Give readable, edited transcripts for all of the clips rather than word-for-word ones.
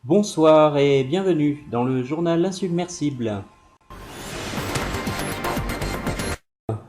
Bonsoir et bienvenue dans le journal insubmersible.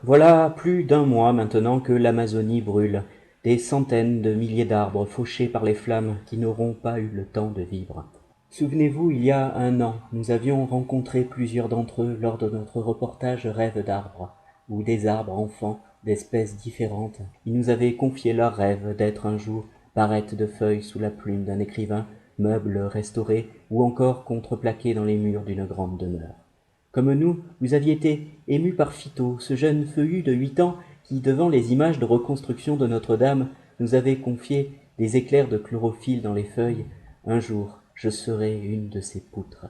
Voilà plus d'un mois maintenant que l'Amazonie brûle, des centaines de milliers d'arbres fauchés par les flammes qui n'auront pas eu le temps de vivre. Souvenez-vous, il y a un an, nous avions rencontré plusieurs d'entre eux lors de notre reportage Rêve d'arbres, où des arbres enfants d'espèces différentes, ils nous avaient confié leur rêve d'être un jour barrettes de feuilles sous la plume d'un écrivain, meubles restaurés ou encore contreplaqués dans les murs d'une grande demeure. Comme nous, vous aviez été ému par Phyto, ce jeune feuillu de 8 ans qui, devant les images de reconstruction de Notre-Dame, nous avait confié des éclairs de chlorophylle dans les feuilles. Un jour, je serai une de ces poutres.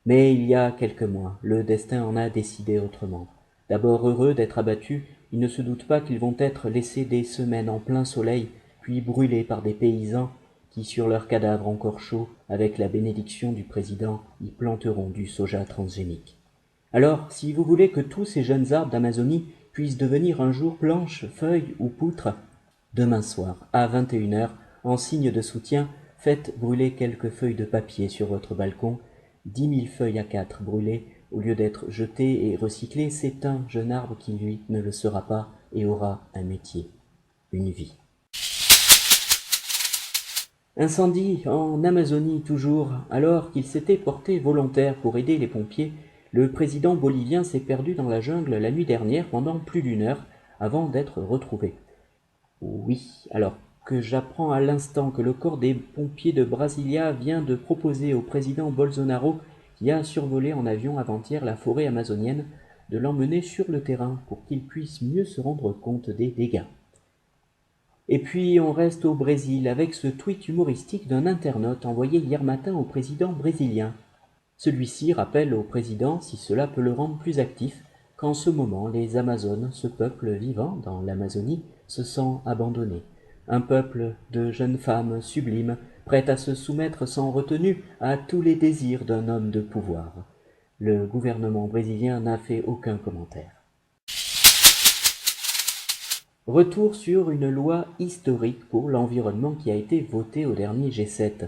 Mais il y a quelques mois, le destin en a décidé autrement. D'abord heureux d'être abattus, ils ne se doutent pas qu'ils vont être laissés des semaines en plein soleil, puis brûlés par des paysans qui, sur leurs cadavres encore chauds, avec la bénédiction du président, y planteront du soja transgénique. Alors, si vous voulez que tous ces jeunes arbres d'Amazonie puissent devenir un jour planches, feuilles ou poutres, demain soir, à 21h, en signe de soutien, faites brûler quelques feuilles de papier sur votre balcon. 10 000 feuilles à 4 brûlées, au lieu d'être jetées et recyclées, c'est un jeune arbre qui, lui, ne le sera pas et aura un métier, une vie. Incendie en Amazonie toujours, alors qu'il s'était porté volontaire pour aider les pompiers, le président bolivien s'est perdu dans la jungle la nuit dernière pendant plus d'une heure avant d'être retrouvé. Oui, alors que j'apprends à l'instant que le corps des pompiers de Brasilia vient de proposer au président Bolsonaro, qui a survolé en avion avant-hier la forêt amazonienne, de l'emmener sur le terrain pour qu'il puisse mieux se rendre compte des dégâts. Et puis on reste au Brésil avec ce tweet humoristique d'un internaute envoyé hier matin au président brésilien. Celui-ci rappelle au président, si cela peut le rendre plus actif, qu'en ce moment les Amazones, ce peuple vivant dans l'Amazonie, se sent abandonné. Un peuple de jeunes femmes sublimes, prêtes à se soumettre sans retenue à tous les désirs d'un homme de pouvoir. Le gouvernement brésilien n'a fait aucun commentaire. Retour sur une loi historique pour l'environnement qui a été votée au dernier G7.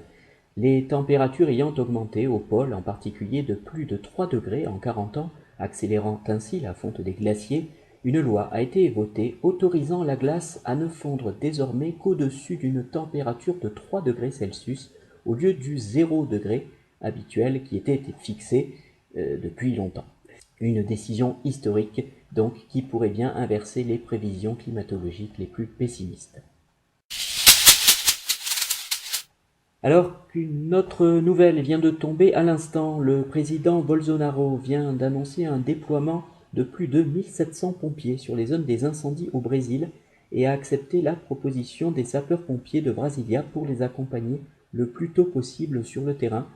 Les températures ayant augmenté au pôle, en particulier de plus de 3 degrés en 40 ans, accélérant ainsi la fonte des glaciers, une loi a été votée autorisant la glace à ne fondre désormais qu'au-dessus d'une température de 3 degrés Celsius au lieu du 0 degré habituel qui était fixé depuis longtemps. Une décision historique, donc, qui pourrait bien inverser les prévisions climatologiques les plus pessimistes. Alors qu'une autre nouvelle vient de tomber à l'instant, le président Bolsonaro vient d'annoncer un déploiement de plus de 1700 pompiers sur les zones des incendies au Brésil et a accepté la proposition des sapeurs-pompiers de Brasilia pour les accompagner le plus tôt possible sur le terrain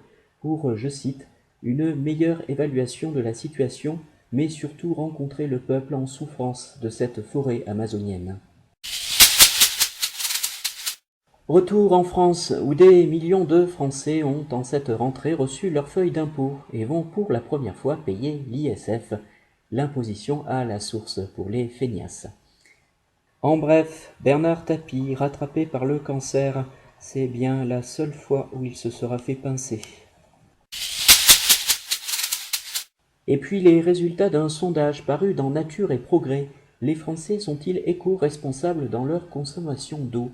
pour, je cite, une meilleure évaluation de la situation, mais surtout rencontrer le peuple en souffrance de cette forêt amazonienne. Retour en France, où des millions de Français ont, en cette rentrée, reçu leur feuille d'impôt et vont pour la première fois payer l'ISF, l'imposition à la source pour les feignasses. En bref, Bernard Tapie, rattrapé par le cancer, c'est bien la seule fois où il se sera fait pincer. Et puis les résultats d'un sondage paru dans Nature et Progrès. Les Français sont-ils éco-responsables dans leur consommation d'eau?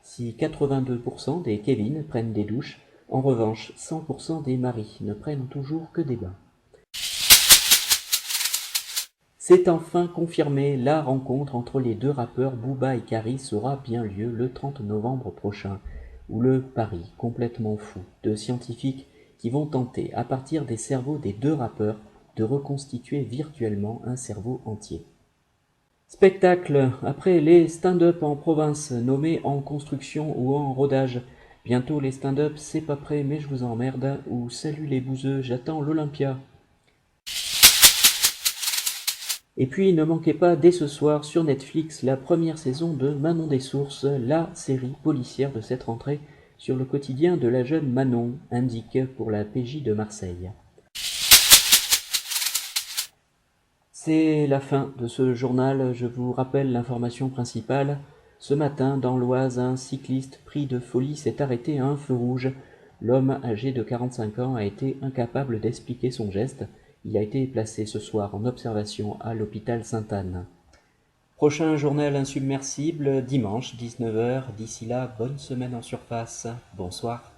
Si 82% des Kevin prennent des douches, en revanche 100% des maris ne prennent toujours que des bains. C'est enfin confirmé, la rencontre entre les deux rappeurs Booba et Karis aura bien lieu le 30 novembre prochain, où le pari complètement fou de scientifiques qui vont tenter, à partir des cerveaux des deux rappeurs, de reconstituer virtuellement un cerveau entier. Spectacle, après les stand-up en province, nommés en construction ou en rodage. Bientôt les stand-up, c'est pas prêt mais je vous emmerde, ou salut les bouseux, j'attends l'Olympia. Et puis ne manquez pas dès ce soir sur Netflix la première saison de Manon des Sources, la série policière de cette rentrée sur le quotidien de la jeune Manon, indique pour la PJ de Marseille. C'est la fin de ce journal, je vous rappelle l'information principale. Ce matin, dans l'Oise, un cycliste pris de folie s'est arrêté à un feu rouge. L'homme âgé de 45 ans a été incapable d'expliquer son geste. Il a été placé ce soir en observation à l'hôpital Sainte-Anne. Prochain journal insubmersible, dimanche 19 h. D'ici là, bonne semaine en surface. Bonsoir.